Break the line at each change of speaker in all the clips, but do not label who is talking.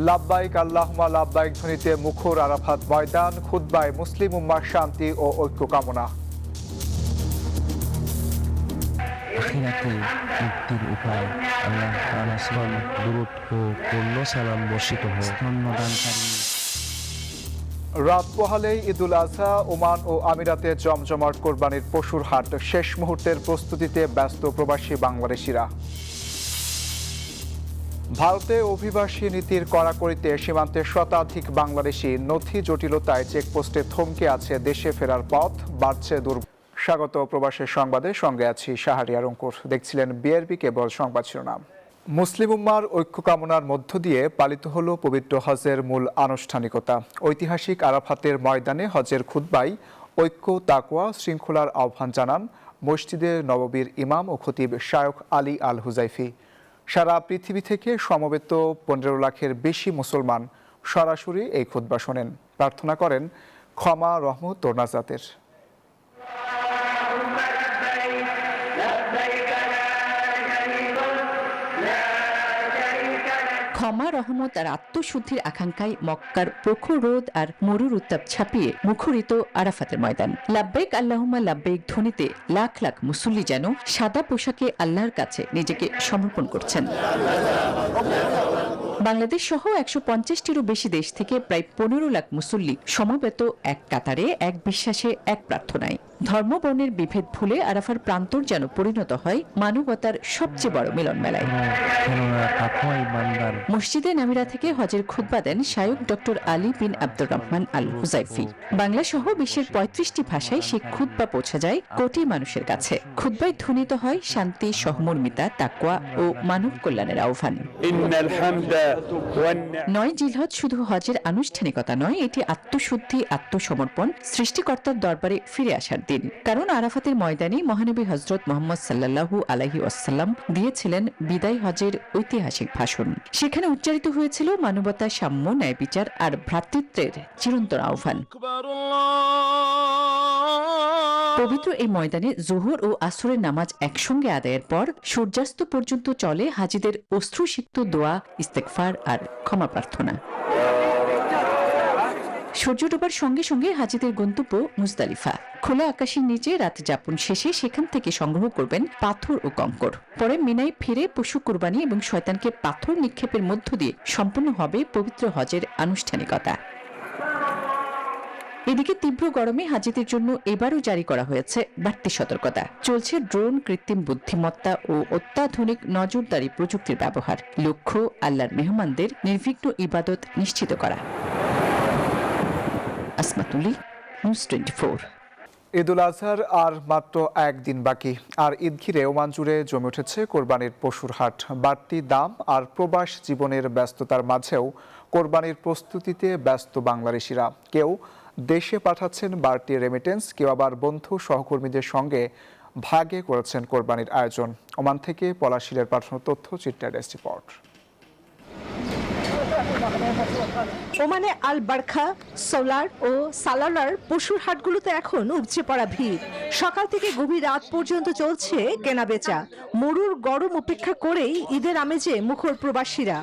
লাব্বাইক আল্লাহুম্মা লাব্বাইক ধ্বনিতে মুখর আরাফাত ময়দান, খুতবায় মুসলিম উম্মার শান্তি ও ঐক্য কামনা।
আখিরাতে মুক্তির উপায় আল্লাহ তাআলার সালাম দুরূদ ও পূর্ণ সালাম বর্ষিত হোক। স্তন্যদানকারী
রাত পোহালেই ঈদুল আজহা, ওমান ও আমিরাতে জমজমাট কোরবানির পশুর হাট। শেষ মুহূর্তের প্রস্তুতিতে ব্যস্ত প্রবাসী বাংলাদেশিরা। ভারতে অভিবাসী নীতির কড়াকড়িতে সীমান্তে শতাধিক বাংলাদেশি নথি জটিলতায় চেকপোস্টে থমকে আছে। দেশে ফেরার পথ বাড়ছে স্বাগত প্রবাসের সংবাদে, সঙ্গে আছি শাহরিয়ার অঙ্কুর। দেখছিলেন বিআরবি কেবল সংবাদ শিরোনাম। মুসলিম উম্মার ঐক্য কামনার মধ্য দিয়ে পালিত হল পবিত্র হজের মূল আনুষ্ঠানিকতা। ঐতিহাসিক আরাফাতের ময়দানে হজের খুতবায় ঐক্য, তাকওয়া, শৃঙ্খলার আহ্বান জানান মসজিদে নববীর ইমাম ও খতিব শায়খ আলী আল হুজাইফি। সারা পৃথিবী থেকে সমবেত 15 লাখের বেশি মুসলমান সরাসরি এই খুতবা শোনেন, প্রার্থনা করেন ক্ষমা, রহমত ও নাজাতের।
ক্ষমা, রহমত আর আত্মশুদ্ধির আকাঙ্ক্ষায় মক্কার প্রখর রোদ আর মরুর উত্তাপ ছাপিয়ে মুখরিত আরাফাতের ময়দান। লাব্বাইক আল্লাহুম্মা লাব্বাইক ধ্বনিতে লাখ লাখ মুসল্লি যেন সাদা পোশাকে আল্লাহর কাছে নিজেকে সমর্পণ করছেন। বাংলাদেশ সহ 150টিরও বেশি দেশ থেকে প্রায় 15 লাখ মুসল্লি সমবেত এক কাতারে, এক বিশ্বাসে, এক প্রার্থনায়। ধর্ম বর্ণের বিভেদ ভুলে আরাফার প্রান্তর যেন পরিণত হয় মানবতার সবচেয়ে বড় মিলন মেলায়। মসজিদে নামিরা থেকে হজের খুতবা দেন শায়খ ডক্টর আলী বিন আব্দুর রহমান আল হুজাইফি। বাংলা সহ বিশ্বের 35টি ভাষায় সেই খুতবা পৌঁছে যায় কোটি মানুষের কাছে। খুতবায় ধ্বনিত হয় শান্তি, সহমর্মিতা, তাকওয়া ও মানব কল্যাণের আহ্বান। 9 জিলহজ শুধু হজের আনুষ্ঠানিকতা নয়, এটি আত্মশুদ্ধি, আত্মসমর্পণ, সৃষ্টিকর্তার দরবারে ফিরে আসার দিন। কারণ আরাফাতের ময়দানে মহানবী হযরত মুহাম্মদ সাল্লাল্লাহু আলাইহি ওয়াসাল্লাম দিয়েছিলেন বিদায় হজের ঐতিহাসিক ভাষণ। সেখানে উচ্চারিত হয়েছিল মানবতা, সাম্য, ন্যায় বিচার আর ভ্রাতৃত্বের চিরন্তন আহ্বান। পবিত্র এই ময়দানে জোহর ও আসরের নামাজ একসঙ্গে আদায়ের পর সূর্যাস্ত পর্যন্ত চলে হাজিদের অশ্রুসিক্ত দোয়া, ইস্তেগফার আর ক্ষমা প্রার্থনা। সূর্য ডোবার সঙ্গে সঙ্গে হাজিদের গন্তব্য মুজদালিফা। খোলা আকাশের নিচে রাত যাপন শেষে সেখান থেকে সংগ্রহ করবেন পাথর ও কঙ্কর। পরে মিনায় ফিরে পশু কুরবানি এবং শয়তানকে পাথর নিক্ষেপের মধ্য দিয়ে সম্পন্ন হবে পবিত্র হজের আনুষ্ঠানিকতা। এদিকে তীব্র গরমে হাজিদের জন্য এবারও জারি করা হয়েছে বাড়তি সতর্কতা। চলছে ড্রোন, কৃত্রিম বুদ্ধিমত্তা ও অত্যাধুনিক নজরদারি প্রযুক্তির ব্যবহার। লক্ষ্য আল্লাহর মেহমানদের নির্বিঘ্ন ইবাদত নিশ্চিত করা। আসমাতুল্লি, নিউজ 24।
ঈদুল আজহার আর মাত্র একদিন বাকি, আর ঈদ ঘিরে ওমান জুড়ে জমে উঠেছে কোরবানির পশুর হাট। বাড়তি দাম আর প্রবাস জীবনের ব্যস্ততার মাঝেও কোরবানির প্রস্তুতিতে ব্যস্ত বাংলাদেশিরা। কেউ দেশে পাঠাচ্ছেন বাড়তি রেমিটেন্স, কেউ আবার বন্ধু সহকর্মীদের সঙ্গে ভাগে করেছেন কোরবানির আয়োজন। ওমান থেকে পলাশিলের পাঠানো তথ্য চিত্রের রিপোর্ট।
ওমানে আল বারখা, সোলার ও সালালার পশুর হাটগুলোতে এখন উপচে পড়া ভিড়। সকাল থেকে গভীর রাত পর্যন্ত চলছে কেনাবেচা। মরুর গরম উপেক্ষা করেই ঈদের আমেজে মুখর প্রবাসীরা।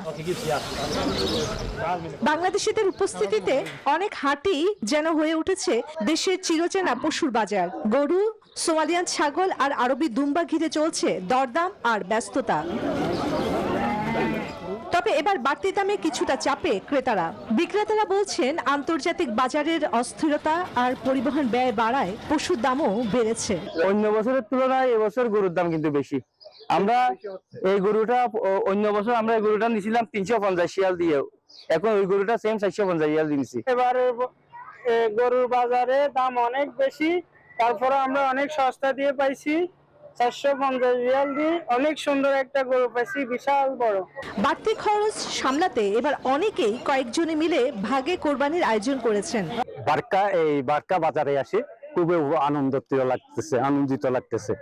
বাংলাদেশিদের উপস্থিতিতে অনেক হাটই যেন হয়ে উঠেছে দেশের চিরচেনা পশুর বাজার। গরু, সোমালিয়ান ছাগল আর আরবি দুম্বা ঘিরে চলছে দরদাম আর ব্যস্ততা। তবে এবার বাড়তি দামে কিছুটা চাপে ক্রেতারা। বিক্রেতারা বলছেন আন্তর্জাতিক বাজারের অস্থিরতা আর পরিবহন ব্যয় বাড়ায় পশুর দামও বেড়েছে।
অন্য বছরের তুলনায় এবছর গরুর দাম কিন্তু বেশি। আমরা এই গরুটা অন্য বছর আমরা এই গরুটা নিছিলাম 350 রিয়াল দিয়ে, এখন ওই গরুটা সেম 450 রিয়াল দিয়েছি। এবারে গরুর বাজারে দাম অনেক বেশি, তারপরে আমরা অনেক সস্তা দিয়ে পাইছি। 450 রিয়াল দিয়ে অনেক সুন্দর একটা গরু পাইছি, বিশাল বড়।
বাড়তি খরচ সামলাতে এবার অনেকেই কয়েকজনে মিলে ভাগে কোরবানির আয়োজন করেছেন।
বারকা বাজারে আসে খুবই আনন্দিত লাগতেছে।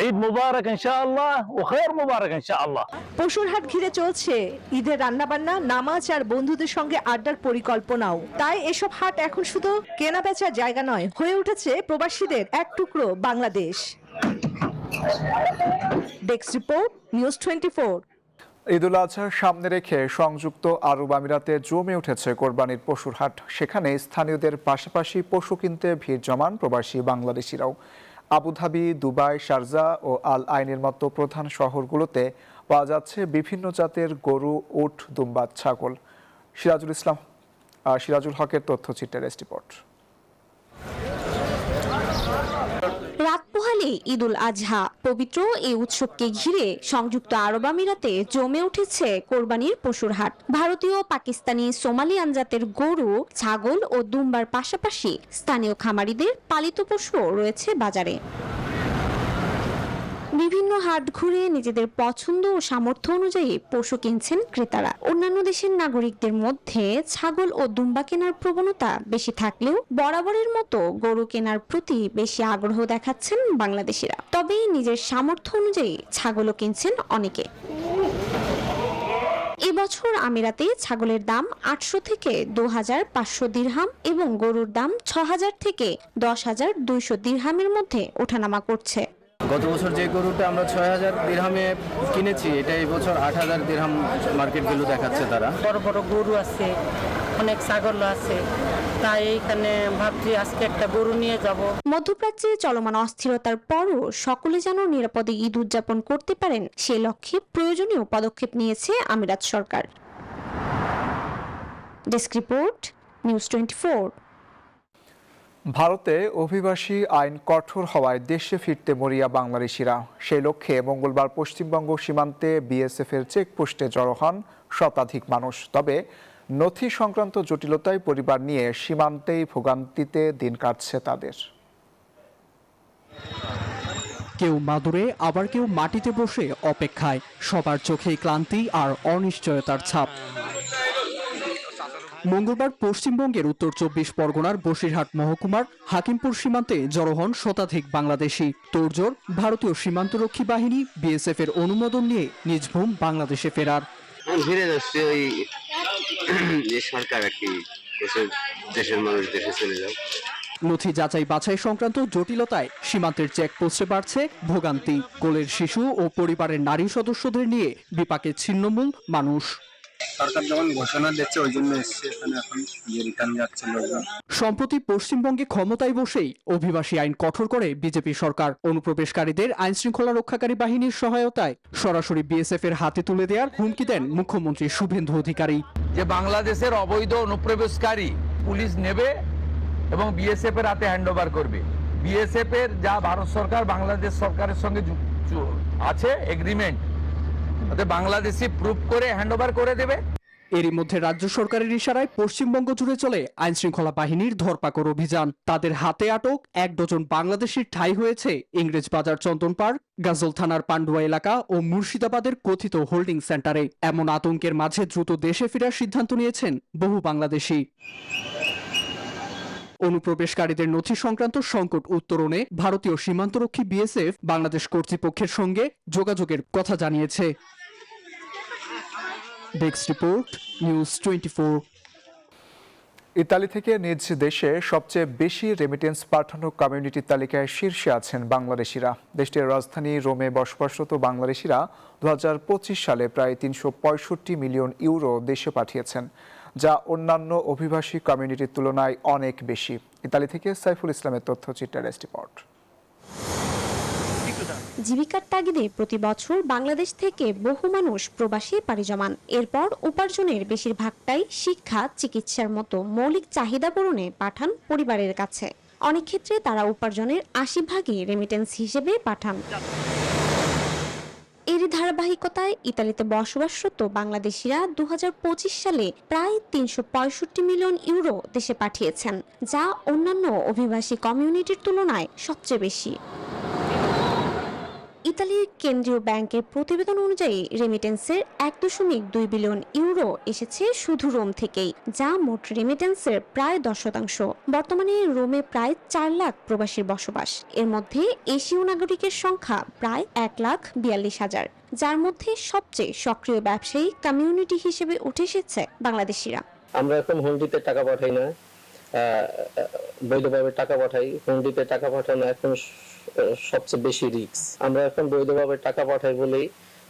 ঈদ মুবারক ইনশাআল্লাহ ও খায়র মুবারক ইনশাআল্লাহ।
পশুর হাট ঘিরে চলছে ঈদের রান্নাবান্না, নামাজ আর বন্ধুদের সঙ্গে আড্ডার পরিকল্পনাও। তাই এসব হাট এখন শুধু কেনা বেচার জায়গা নয়, হয়ে উঠেছে প্রবাসীদের এক টুকরো বাংলাদেশ। Desk report, news 24।
ঈদুল আজহার সামনে রেখে সংযুক্ত আরব আমিরাতে জমে উঠেছে কোরবানির পশুর হাট। সেখানে স্থানীয়দের পাশাপাশি পশু কিনতে ভিড় জমান প্রবাসী বাংলাদেশিরাও। আবুধাবি, দুবাই, শারজা ও আল আইনের মতো প্রধান শহরগুলোতে পাওয়া যাচ্ছে বিভিন্ন জাতের গরু, উট, দুম্বা, ছাগল। সিরাজুল হকের তথ্যচিত্রের রিপোর্ট।
রাত পোহালে ঈদুল আজহা, পবিত্র এই উৎসবকে ঘিরে সংযুক্ত আরব আমিরাতে জমে উঠেছে কোরবানির পশুর হাট। ভারতীয়, পাকিস্তানি, সোমালিয়ান জাতের গরু, ছাগল ও দুম্বার পাশাপাশি স্থানীয় খামারিদের পালিত পশুও রয়েছে বাজারে। বিভিন্ন হাট ঘুরে নিজেদের পছন্দ ও সামর্থ্য অনুযায়ী পশু কিনছেন ক্রেতারা। অন্যান্য দেশের নাগরিকদের মধ্যে ছাগল ও দুম্বা কেনার প্রবণতা বেশি থাকলেও বরাবরের মতো গরু কেনার প্রতি বেশি আগ্রহ দেখাচ্ছেন বাংলাদেশিরা। তবে নিজের সামর্থ্য অনুযায়ী ছাগলও কিনছেন অনেকে। এবছর আমিরাতে ছাগলের দাম 800 থেকে 2500 দিরহাম এবং গরুর দাম 6000 থেকে 10200 দিরহামের মধ্যে ওঠানামা করছে।
গত বছর যে গরুটা আমরা 6000 দিরহামে কিনেছি, এটা এই বছর 8000 দিরহাম মার্কেট ভ্যালু দেখাচ্ছে তারা।
বড় বড় গরু আছে, অনেক ছাগল আছে, তাই এইখানে ভাবছি আজকে একটা গরু নিয়ে যাব।
মধ্যপ্রাচ্যে চলমান অস্থিরতার পরও সকলে যেন নিরাপদে ঈদ উদযাপন করতে পারেন সে লক্ষ্যে প্রয়োজনীয় পদক্ষেপ নিয়েছে আমিরাত সরকার। Desk report, news 24।
ভারতে অভিবাসী আইন কঠোর হওয়ায় দেশে ফিরতে মরিয়া বাংলাদেশিরা। সেই লক্ষ্যে মঙ্গলবার পশ্চিমবঙ্গ সীমান্তে বিএসএফের চেকপোস্টে জড়ো হন শতাধিক মানুষ। তবে নথি সংক্রান্ত জটিলতায় পরিবার নিয়ে সীমান্তেই ভোগান্তিতে দিন কাটছে তাদের।
কেউ মাদুরে, আবার কেউ মাটিতে বসে অপেক্ষায়। সবার চোখেই ক্লান্তি আর অনিশ্চয়তার ছাপ। মঙ্গলবার পশ্চিমবঙ্গের উত্তর 24 পরগনার বসিরহাট মহকুমার হাকিমপুর সীমান্তে জড়ো হন শতাধিক বাংলাদেশি। তোড়জোড় ভারতীয় সীমান্তরক্ষী বাহিনী বিএসএফ এর অনুমোদন নিয়ে নিজ ভূম বাংলাদেশে ফেরার।
ফিরে যাচ্ছে ওই সরকার আর কি, দেশের মানুষ দেশে চলে যাও।
নথি যাচাই বাছাই সংক্রান্ত জটিলতায় সীমান্তের চেকপোস্টে বাড়ছে ভোগান্তি। কোলের শিশু ও পরিবারের নারী সদস্যদের নিয়ে বিপাকে ছিন্নমূল মানুষ।
সরকার যখন ঘোষণা দিচ্ছে ওই জন্য এসছে এখানে, এখন রিটার্ন যাচ্ছে লোকজন।
সম্প্রতি পশ্চিমবঙ্গে ক্ষমতায় বসেই অভিবাসী আইন কঠোর করে বিজেপি সরকার। অনুপ্রবেশকারীদের আইন শৃঙ্খলা রক্ষাকারী বাহিনীর সহায়তায় সরাসরি বিএসএফ এর হাতে তুলে দেওয়ার হুমকি দেন মুখ্যমন্ত্রী শুভেন্দু অধিকারী।
যে বাংলাদেশের অবৈধ অনুপ্রবেশকারী পুলিশ নেবে এবং বিএসএফ এর হাতে হ্যান্ডওভার করবে। বিএসএফ এর যা ভারত সরকার বাংলাদেশ সরকারের সঙ্গে আছে এগ্রিমেন্ট, বাংলাদেশি প্রুফ করে হ্যান্ডওভার করে দেবে।
এরই মধ্যে রাজ্য সরকারের ইশারায় পশ্চিমবঙ্গ জুড়ে চলে আইন শৃঙ্খলা বাহিনীর ধরপাকড় অভিযান। তাদের হাতে আটক 1 ডজন বাংলাদেশির ঠাঁই হয়েছে ইংরেজবাজার চন্দন পার্ক, গাজল থানার পান্ডুয়া এলাকা ও মুর্শিদাবাদের কথিত হোল্ডিং সেন্টারে। এমন আতঙ্কের মাঝে দ্রুত দেশে ফেরার সিদ্ধান্ত নিয়েছেন বহু বাংলাদেশি। অনুপ্রবেশকারীদের নথি সংক্রান্ত সংকট উত্তরণে ভারতীয় সীমান্তরক্ষী বিএসএফ বাংলাদেশ কর্তৃপক্ষের সঙ্গে যোগাযোগের কথা জানিয়েছে। Desk report, news 24।
ইতালি থেকে নিজ দেশে সবচেয়ে বেশি রেমিটেন্স পাঠানো কমিউনিটির তালিকায় শীর্ষে আছেন বাংলাদেশিরা। দেশটির রাজধানী রোমে বসবাসরত বাংলাদেশিরা 2025 সালে প্রায় 365 মিলিয়ন ইউরো দেশে পাঠিয়েছেন, যা অন্যান্য অভিবাসী কমিউনিটির তুলনায় অনেক বেশি। ইতালি থেকে সাইফুল ইসলামের তথ্যচিত্রের রিপোর্ট।
জীবিকার তাগিদে প্রতি বছর বাংলাদেশ থেকে বহু মানুষ প্রবাসী পাড়ি জমান। এরপর উপার্জনের বেশিরভাগটাই শিক্ষা, চিকিৎসার মতো মৌলিক চাহিদা পূরণে পাঠান পরিবারের কাছে। অনেক ক্ষেত্রে তারা উপার্জনের 80% রেমিটেন্স হিসেবে পাঠান। এরই ধারাবাহিকতায় ইতালিতে বসবাসরত বাংলাদেশিরা 2025 সালে প্রায় 365 মিলিয়ন ইউরো দেশে পাঠিয়েছেন, যা অন্যান্য অভিবাসী কমিউনিটির তুলনায় সবচেয়ে বেশি। ইতালির কেন্দ্রীয় ব্যাংকের প্রতিবেদন অনুযায়ী রেমিটেন্সের 1.2 বিলিয়ন ইউরো এসেছে শুধু রোম থেকেই, যা মোট রেমিটেন্সের প্রায় 10%। বর্তমানে রোমে প্রায় 4 লাখ প্রবাসীর বসবাস। এর মধ্যে এশীয় নাগরিকের সংখ্যা প্রায় 1,42,000, যার মধ্যে সবচেয়ে সক্রিয় ব্যবসায়ী কমিউনিটি হিসেবে উঠে এসেছে বাংলাদেশিরা।
আমরা এখন হুন্ডিতে টাকা পাঠাই না, বৈধভাবে টাকা পাঠাই। হুন্ডিতে টাকা পাঠানো এখন সবচেয়ে বেশি রিস্ক। আমরা এখন বৈধভাবে টাকা পাঠাই বলেই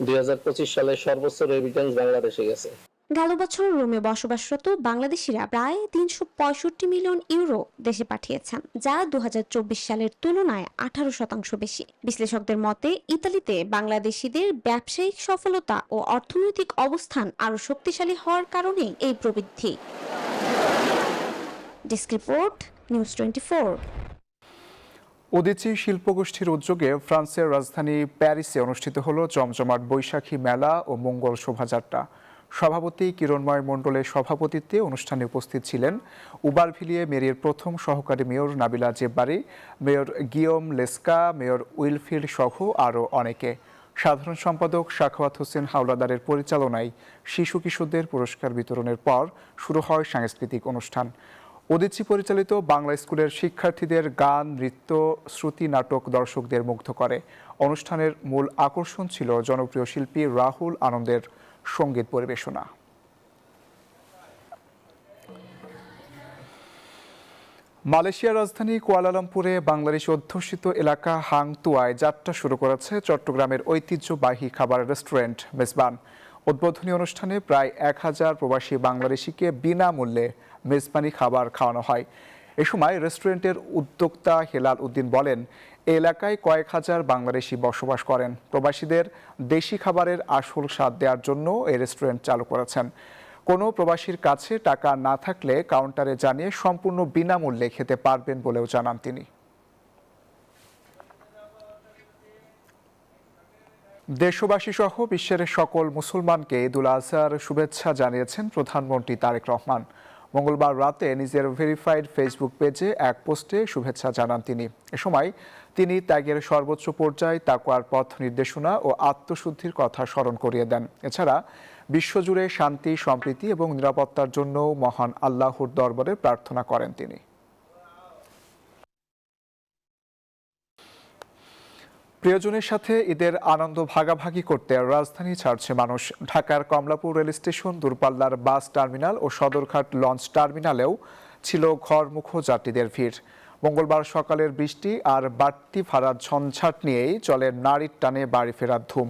2025 সালে সর্বোচ্চ রেমিটেন্স বাংলাদেশে গেছে।
গেল বছর রোমে বসবাসরত বাংলাদেশিরা প্রায় 365 মিলিয়ন ইউরো দেশে পাঠিয়েছেন, যা 2024 সালের তুলনায় 18% বেশি। বিশ্লেষকদের মতে ইতালিতে বাংলাদেশিদের ব্যবসায়িক সফলতা ও অর্থনৈতিক অবস্থান আরো শক্তিশালী হওয়ার কারণে এই প্রবৃদ্ধি। Desk report, news 24।
উদীচী শিল্পগোষ্ঠীর উদ্যোগে ফ্রান্সের রাজধানী প্যারিসে অনুষ্ঠিত হলো জমজমাট বৈশাখী মেলা ও মঙ্গল শোভাযাত্রা। সভাপতি কিরণময় মণ্ডলের সভাপতিত্বে অনুষ্ঠানে উপস্থিত ছিলেন উবারভিলিয়ে মেরির প্রথম সহকারী mayor Nabila জেব্বারি, mayor গিয়ম Leshka, mayor উইলফিল্ড সহ আরও অনেকে। সাধারণ সম্পাদক সাখাওয়াত হোসেন হাওলাদারের পরিচালনায় শিশু কিশোরদের পুরস্কার বিতরণের পর শুরু হয় সাংস্কৃতিক অনুষ্ঠান। উদীচী পরিচালিত বাংলা স্কুলের শিক্ষার্থীদের গান, নৃত্য, শ্রুতি নাটক দর্শকদের মুগ্ধ করে। অনুষ্ঠানের মূল আকর্ষণ ছিল জনপ্রিয় শিল্পী রাহুল আনন্দের সঙ্গীত পরিবেশনা। মালয়েশিয়ার রাজধানী কুয়ালালামপুরে বাংলাদেশ অধ্যুষিত এলাকা হাংতুয়ায় যাত্রা শুরু করেছে চট্টগ্রামের ঐতিহ্যবাহী খাবার রেস্টুরেন্ট মেজবান। উদ্বোধনী অনুষ্ঠানে প্রায় 1000 প্রবাসী বাংলাদেশিকে বিনামূল্যে মেজবানি খাবার খাওয়ানো হয়। এ সময় রেস্টুরেন্টের উদ্যোক্তা হেলাল উদ্দিন বলেন, এই এলাকায় কয়েক হাজার বাংলাদেশি বসবাস করেন। প্রবাসীদের দেশি খাবারের আসল স্বাদ দেওয়ার জন্য এই রেস্টুরেন্ট চালু করেছেন। কোনো প্রবাসীর কাছে টাকা না থাকলে কাউন্টারে জানিয়ে সম্পূর্ণ বিনামূল্যে খেতে পারবেন বলেও জানান তিনি। দেশবাসী সহ বিশ্বের সকল মুসলমানকে ঈদুল আজহার শুভেচ্ছা জানিয়েছেন প্রধানমন্ত্রী তারেক রহমান। মঙ্গলবার রাতে নিজের ভেরিফাইড ফেসবুক পেজে এক পোস্টে শুভেচ্ছা জানান তিনি। এ সময় তিনি ত্যাগের সর্বোচ্চ পর্যায়ে তাকওয়ার পথ নির্দেশনা ও আত্মশুদ্ধির কথা স্মরণ করিয়ে দেন। এছাড়া বিশ্বজুড়ে শান্তি, সম্প্রীতি এবং নিরাপত্তার জন্য মহান আল্লাহর দরবারে প্রার্থনা করেন তিনি। প্রিয়জনের সাথে ঈদের আনন্দ ভাগাভাগি করতে রাজধানী ছাড়ছে মানুষ। ঢাকার কমলাপুর রেল স্টেশন, দূরপাল্লার বাস টার্মিনাল ও সদরঘাট লঞ্চ টার্মিনালেও ছিল ঘরমুখো যাত্রীদের ভিড়। মঙ্গলবার সকালের বৃষ্টি আর বাড়তি ভাড়ার ঝঞ্ঝাট নিয়েই চলে নারীর টানে বাড়ি ফেরার ধুম।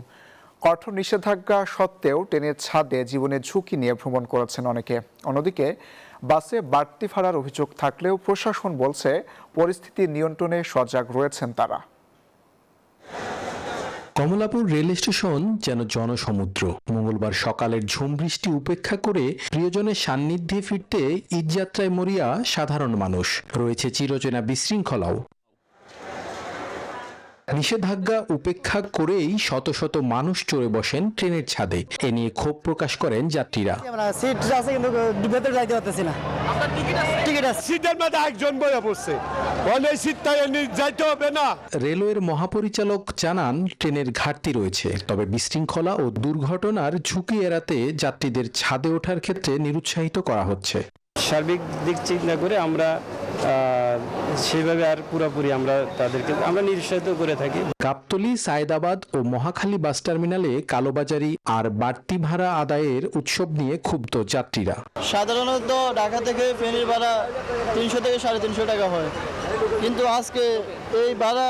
কঠোর নিষেধাজ্ঞা সত্ত্বেও ট্রেনের ছাদে জীবনের ঝুঁকি নিয়ে ভ্রমণ করেছেন অনেকে। অন্যদিকে বাসে বাড়তি ভাড়ার অভিযোগ থাকলেও প্রশাসন বলছে পরিস্থিতি নিয়ন্ত্রণে সজাগ রয়েছেন তারা।
কমলাপুর রেল স্টেশন যেন জনসমুদ্র। মঙ্গলবার সকালের ঝুম বৃষ্টি উপেক্ষা করে প্রিয়জনের সান্নিধ্যে ফিরতে ঈদযাত্রায় মরিয়া সাধারণ মানুষ। রয়েছে চিরচেনা বিশৃঙ্খলাও। নিষেধাজ্ঞা উপেক্ষা করেই শত শত মানুষ চড়ে বসেন ট্রেনের ছাদে। এ নিয়ে ক্ষোভ প্রকাশ করেন যাত্রীরা। রেলওয়ের মহাপরিচালক জানান, ট্রেনের ঘাটতি রয়েছে, তবে বিশৃঙ্খলা ও দুর্ঘটনার ঝুঁকি এড়াতে যাত্রীদের ছাদে ওঠার ক্ষেত্রে নিরুৎসাহিত করা হচ্ছে।
সার্বিক দিক চিন্তা করে আমরা সেভাবে আর পুরোপুরি আমরা তাদেরকে নিরুৎসাহিত করে থাকি।
গাবতলী, সায়েদাবাদ ও মহাখালী বাস টার্মিনালে কালোবাজারি আর বাড়তি ভাড়া আদায়ের উৎসব নিয়ে ক্ষুব্ধ যাত্রীরা।
সাধারণত ঢাকা থেকে ফেনীর ভাড়া 300 থেকে 350 টাকা হয়, কিন্তু আজকে এই ভাড়া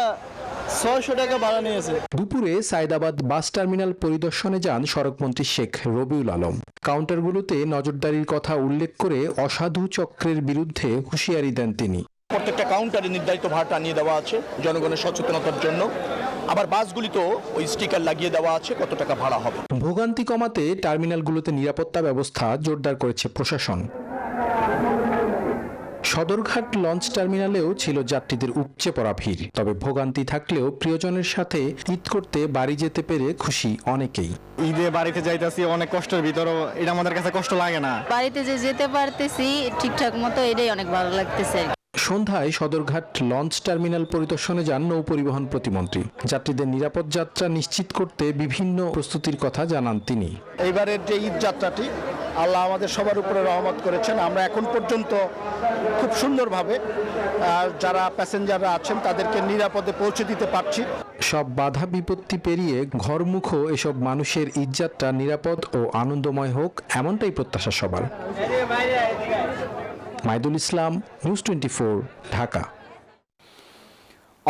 600 টাকা ভাড়া নিয়েছে।
দুপুরে সায়েদাবাদ বাস টার্মিনাল পরিদর্শনে যান সড়কমন্ত্রী শেখ রবিউল আলম। কাউন্টারগুলোতে নজরদারির কথা উল্লেখ করে অসাধু চক্রের বিরুদ্ধে হুঁশিয়ারি দেন তিনি।
প্রত্যেকটা কাউন্টারে নির্ধারিত ভাড়া টানিয়ে দেওয়া আছে জনগণের সচেতনতার জন্য। আবার বাসগুলিতেও ওই স্টিকার লাগিয়ে দেওয়া আছে কত টাকা ভাড়া হবে।
ভোগান্তি কমাতে টার্মিনালগুলোতে নিরাপত্তা ব্যবস্থা জোরদার করেছে প্রশাসন। সদরঘাট লঞ্চ টার্মিনালেও ছিল যাত্রীদের উপচে পড়া ভিড়। তবে ভোগান্তি থাকলেও প্রিয়জনের সাথে ঈদ করতে বাড়ি যেতে পেরে খুশি অনেকেই।
ঈদে বাড়িতে যাইতেছি অনেক কষ্টের ভিতরও, এটা আমাদের কাছে কষ্ট লাগে না।
বাড়িতে যে যেতে পারতেছি ঠিকঠাক মতো, এটাই অনেক ভালো লাগতেছে।
সন্ধ্যায় সদরঘাট লঞ্চ টার্মিনাল পরিদর্শনে যান নৌ পরিবহন প্রতিমন্ত্রী। যাত্রীদের নিরাপদ যাত্রা নিশ্চিত করতে বিভিন্ন প্রস্তুতির কথা জানান তিনি।
এইবারের যে ঈদ যাত্রাটি আল্লাহ আমাদের সবার উপরে রহমত করেছেন। আমরা এখন পর্যন্ত খুব সুন্দরভাবে যারা প্যাসেঞ্জাররা আছেন তাদেরকে নিরাপদে পৌঁছে দিতে পারছি।
সব বাধা বিপত্তি পেরিয়ে ঘরমুখো এসব মানুষের ঈদযাত্রা নিরাপদ ও আনন্দময় হোক, এমনটাই প্রত্যাশা সবার। মাইদুল ইসলাম, নিউজ 24, ঢাকা।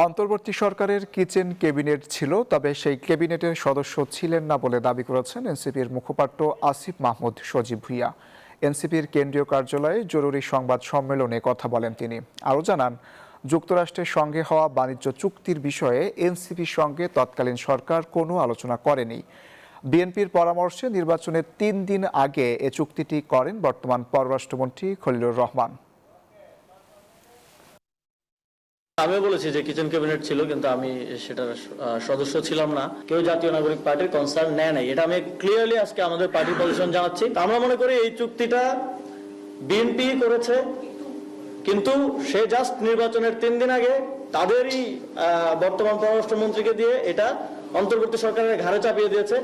অন্তর্বর্তী সরকারের কিচেন ক্যাবিনেট ছিল, তবে সেই ক্যাবিনেটের সদস্য ছিলেন না বলে দাবি করেছেন এনসিপির মুখপাত্র আসিফ মাহমুদ সজীব ভুঁইয়া। এনসিপির কেন্দ্রীয় কার্যালয়ে জরুরি সংবাদ সম্মেলনে কথা বলেন তিনি। আরও জানান, যুক্তরাষ্ট্রের সঙ্গে হওয়া বাণিজ্য চুক্তির বিষয়ে এনসিপির সঙ্গে তৎকালীন সরকার কোনো আলোচনা করেনি। বিএনপির পরামর্শে নির্বাচনের 3 দিন আগে এ চুক্তিটি করেন বর্তমান পররাষ্ট্রমন্ত্রী খলিলুর রহমান।
আমিও বলেছি যে কিচেন ক্যাবিনেট ছিল, কিন্তু আমি সেটার সদস্য ছিলাম না। কেউ জাতীয় নাগরিক পার্টির কনসার্ন নেয় নাই, এটা আমি ক্লিয়ারলি আজকে আমাদের পার্টির পজিশন জানাচ্ছি। আমরা মনে করি এই চুক্তিটা বিএনপি করেছে, কিন্তু সে জাস্ট নির্বাচনের 3 দিন আগে তাদেরই বর্তমান পররাষ্ট্রমন্ত্রীকে দিয়ে এটা অন্তর্বর্তী সরকারের ঘাড়ে চাপিয়ে দিয়েছে।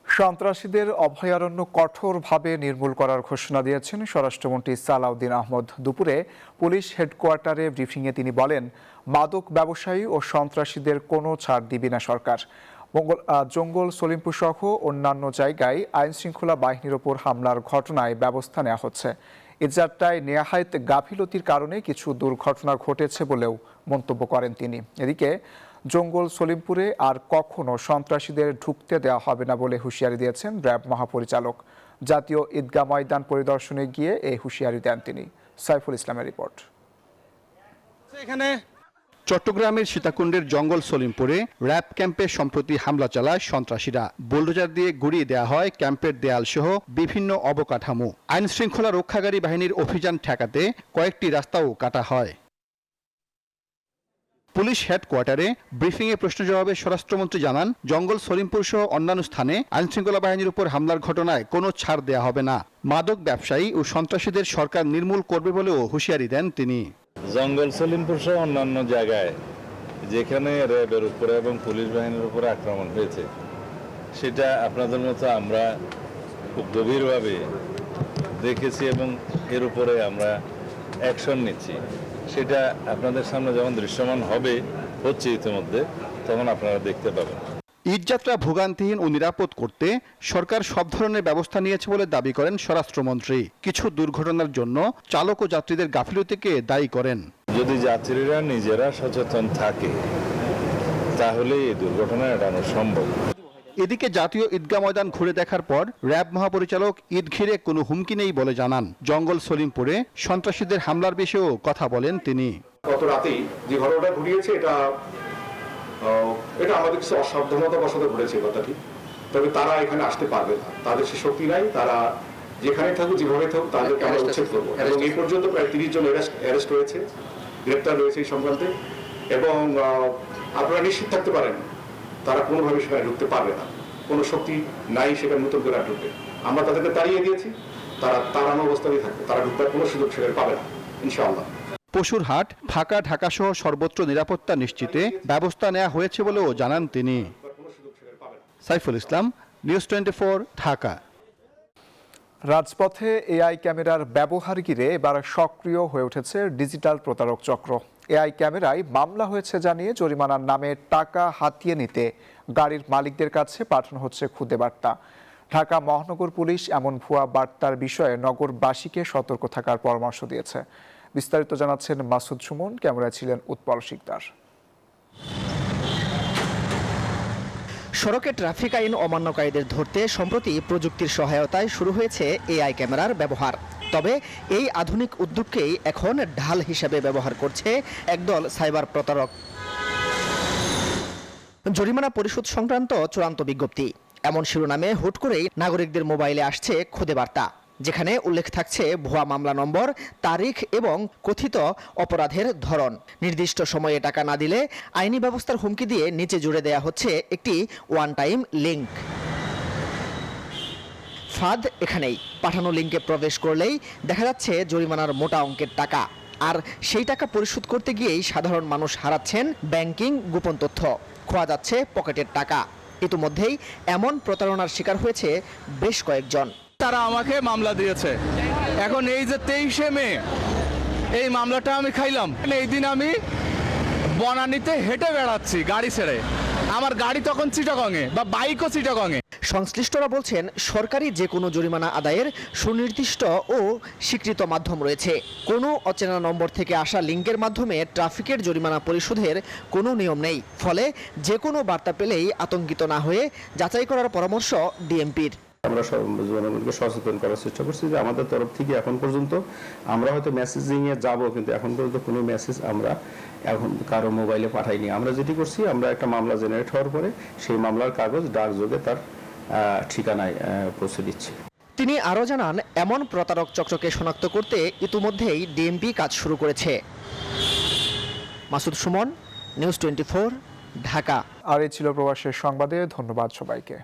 সন্ত্রাসীদের অভয়ারণ্য কঠোরভাবে নির্মূল করার ঘোষণা দিয়েছেন স্বরাষ্ট্রমন্ত্রী সালাউদ্দিন আহমদ। দুপুরে পুলিশ হেডকোয়ার্টারে ব্রিফিংয়ে তিনি বলেন, মাদক ব্যবসায়ী ও সন্ত্রাসীদের কোনো ছাড় দিবে না সরকার। জঙ্গল, সলিমপুর সহ অন্যান্য জায়গায় আইন শৃঙ্খলা বাহিনীর ওপর হামলার ঘটনায় ব্যবস্থা নেওয়া হচ্ছে। ঈদযাত্রায় নেহায়েত গাফিলতির কারণে কিছু দুর্ঘটনা ঘটেছে বলেও মন্তব্য করেন তিনি। এদিকে জঙ্গল, সলিমপুরে আর কখনো সন্ত্রাসীদের ঢুকতে দেওয়া হবে না বলে হুঁশিয়ারি দিয়েছেন র্যাব মহাপরিচালক। জাতীয় ঈদগাহ ময়দান পরিদর্শনে গিয়ে এই হুঁশিয়ারি দেন তিনি। সাইফুল ইসলামের রিপোর্ট।
চট্টগ্রামের সীতাকুণ্ডের জঙ্গল সলিমপুরে র্যাব ক্যাম্পে সম্প্রতি হামলা চালায় সন্ত্রাসীরা। বুলডোজার দিয়ে গুঁড়িয়ে দেওয়া হয় ক্যাম্পের দেয়াল সহ বিভিন্ন অবকাঠামো। আইন শৃঙ্খলা রক্ষাকারী বাহিনীর অভিযান ঠেকাতে কয়েকটি রাস্তাও কাটা হয়। পুলিশ হেডকোয়ার্টারে ব্রিফিংয়ে প্রশ্ন জবাবে স্বরাষ্ট্রমন্ত্রী জানান, জঙ্গল, সলিমপুর সহ অন্যান্য স্থানে আইনশৃঙ্খলা বাহিনীর উপর হামলার ঘটনায় কোনো ছাড় দেয়া হবে না। মাদক ব্যবসায়ী ও সন্ত্রাসীদের সরকার নির্মূল করবে বলেও হুঁশিয়ারি দেন তিনি।
জঙ্গল, সলিমপুর সহ অন্যান্য জায়গায় যেখানে র্যাবের উপরে এবং পুলিশ বাহিনীর উপরে আক্রমণ হয়েছে, সেটা আপনাদের মতো আমরা খুব গভীরভাবে দেখেছি এবং এর উপরে আমরা অ্যাকশন নিচ্ছি। সেটা আপনাদের সামনে যখন দৃশ্যমান হচ্ছে ইতিমধ্যে, তখন আপনারা দেখতে পাবেন।
ঈদযাত্রা ভোগান্তিহীন ও নিরাপদ করতে সরকার সব ধরনের ব্যবস্থা নিয়েছে বলে দাবি করেন স্বরাষ্ট্রমন্ত্রী। কিছু দুর্ঘটনার জন্য চালক ও যাত্রীদের গাফিলতিকে দায়ী করেন।
যদি যাত্রীরা নিজেরা সচেতন থাকে, তাহলে এই দুর্ঘটনা এড়ানো সম্ভব।
এদিকে জাতীয় ঈদগাহ ময়দান ঘুরে দেখার পর র্যাব মহাপরিচালক ঈদ ঘিরে কোনো হুমকি নেই বলে জানান। জঙ্গল, সলিমপুরে সন্ত্রাসীদের হামলার বিষয়েও কথা বলেন তিনি।
গত রাতেই যে ঘটনাটা ঘটিয়েছে, এটা আমাদের কিছু অসাবধানতা বশত ঘটেছে কথাটি। তবে তারা এখানে আসতে পারবে না, তাদের সে শক্তি নাই। তারা যেখানে থাকুক, যেভাবে থাকুক, তাদেরকে আমরা উচ্ছেদ করবো। এবং এই পর্যন্ত প্রায় 30 জন অ্যারেস্ট হয়েছে, গ্রেপ্তার রয়েছে এই সংক্রান্তে। এবং আপনারা নিশ্চিত থাকতে পারেন, তারা কোনোভাবে সেখানে ঢুকতে পারবে না। কোনো শক্তি নাই সেখানে নতুন করে ঢুকবে। আমরা তাদেরকে তাড়িয়ে দিয়েছি, তারা তাড়ানো অবস্থাতেই থাকবে। তারা ঢুকবার কোনো সুযোগ সেখানে পাবে না ইনশাআল্লাহ।
পশুরহাট, ফাঁকা, ঢাকা সহ সর্বত্র নিরাপত্তা নিশ্চিতে ব্যবস্থা নেওয়া হয়েছে বলেও জানান তিনি। সাইফুল ইসলাম, নিউজ 24, ঢাকা।
রাজপথে এআই ক্যামেরার ব্যবহার ঘিরে এবার সক্রিয় হয়ে উঠেছে ডিজিটাল প্রতারক চক্র। এআই ক্যামেরায় মামলা হয়েছে জানিয়ে জরিমানার নামে টাকা হাতিয়ে নিতে গাড়ির মালিকদের কাছে পাঠানো হচ্ছে খুদে বার্তা। ঢাকা মহানগর পুলিশ এমন ভুয়া বার্তার বিষয়ে নগরবাসীকে সতর্ক থাকার পরামর্শ দিয়েছে। বিস্তারিত জানাচ্ছেন মাসুদ সুমন, ক্যামেরায় ছিলেন উৎপল শিকদার।
সড়কে ট্রাফিক আইন অমান্যকারীদের ধরতে সম্প্রতি প্রযুক্তির সহায়তায় শুরু হয়েছে এআই ক্যামেরার ব্যবহার। তবে এই আধুনিক উদ্যোগকেই এখন ঢাল হিসেবে ব্যবহার করছে একদল সাইবার প্রতারক। জরিমানা পরিশোধ সংক্রান্ত চূড়ান্ত বিজ্ঞপ্তি, এমন শিরোনামে হুট করেই নাগরিকদের মোবাইলে আসছে খুদে বার্তা, যেখানে উল্লেখ থাকছে ভুয়া মামলা নম্বর, তারিখ এবং কথিত অপরাধের ধরন। নির্দিষ্ট সময়ে টাকা না দিলে আইনি ব্যবস্থার হুমকি দিয়ে নিচে জুড়ে দেয়া হচ্ছে একটি ওয়ান টাইম লিঙ্ক। ফাঁদ এখানেই, পাঠানো লিঙ্কে প্রবেশ করলেই দেখা যাচ্ছে জরিমানার মোটা অঙ্কের টাকা। আর সেই টাকা পরিশোধ করতে গিয়েই সাধারণ মানুষ হারাচ্ছেন ব্যাংকিং গোপন তথ্য, খোয়া যাচ্ছে পকেটের টাকা। ইতিমধ্যেই এমন প্রতারণার শিকার হয়েছে বেশ কয়েকজন।
তারা আমাকে মামলা দিয়েছে। এখন এই যে 23শে মে এই মামলাটা আমি খাইলাম। এই দিন আমি বনানীতে হেঁটে বেড়াচ্ছি গাড়ি ছেড়ে, আমার গাড়ি তখন চিটাগংয়ে বা বাইকও চিটাগংয়ে।
সংশ্লিষ্টরা বলছেন সরকারি যে কোনো জরিমানা আদায়ের সুনির্দিষ্ট ও স্বীকৃত মাধ্যম রয়েছে। কোনো অচেনা নম্বর থেকে আসা লিঙ্কের মাধ্যমে ট্রাফিকের জরিমানা পরিশোধের কোনো নিয়ম নেই। ফলে যে কোনো বার্তা পেলেই আতঙ্কিত না হয়ে যাচাই করার পরামর্শ ডিএমপির।
আমরা জনগণকে সচেতন করার চেষ্টা করছি যে আমাদের তরফ থেকে এখন পর্যন্ত আমরা হয়তো মেসেজিং এ যাব, কিন্তু এখন পর্যন্ত কোনো মেসেজ আমরা এখন কারো মোবাইলে পাঠাইনি। আমরা যেটি করছি, আমরা একটা মামলা জেনারেট হওয়ার পরে সেই মামলার কাগজ ডাকযোগে তার ঠিকানায় পৌঁছে দিচ্ছি।
তিনি আরও জানান, এমন প্রতারক চক্রকে শনাক্ত করতে ইতিমধ্যেই ডিএমপি কাজ শুরু করেছে। মাসুদ সুমন, নিউজ 24, ঢাকা।
আর এই ছিল প্রবাসের সংবাদে। ধন্যবাদ সবাইকে।